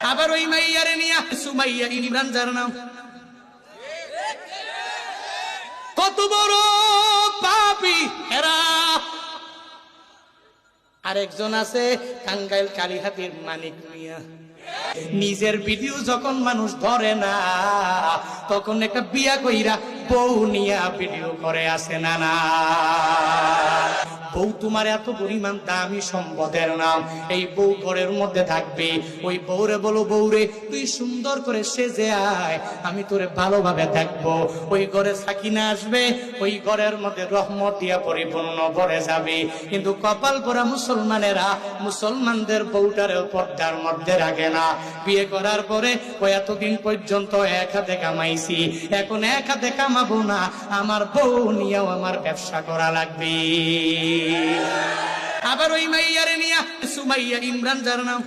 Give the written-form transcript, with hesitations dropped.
আবার ওই মাইয়ারে নিয়া সুমাইয়া ইমরান যার নাম, কত বড় পাপী এরা। আরেকজন আছে টাঙ্গাইল কালীহাতির মানিক মিয়া, নিজের ভিডিও যখন মানুষ ধরে না তখন একটা বিয়া কইরা বউ নিয়া ভিডিও করে, আসে না না। বউ তোমার এত পরিমাণ দামি সম্পদের নাম, এই বউ ঘরের মধ্যে থাকবে, ওই বউরে বলো বউরে তুই সুন্দর করে সেজে আয়, আমি তোরে ভালোভাবে দেখবো। ওই ঘরে সাকিনা আসবে, ওই ঘরের মধ্যে রহমত দিয়া পরিপূর্ণ ভরে যাবে। কিন্তু কপাল পোড়া মুসলমানেরা মুসলমানদের বউটারেও পর্দার মধ্যে রাখে না। বিয়ে করার পরে ও এতদিন পর্যন্ত এক হাতে কামাইছি, এখন এক হাতে কামাবো না, আমার বউ নিয়েও আমার ব্যবসা করা লাগবে। আবার ওই মাইয়ারে নিয়া সুমাইয়া ইমরান যার নাম,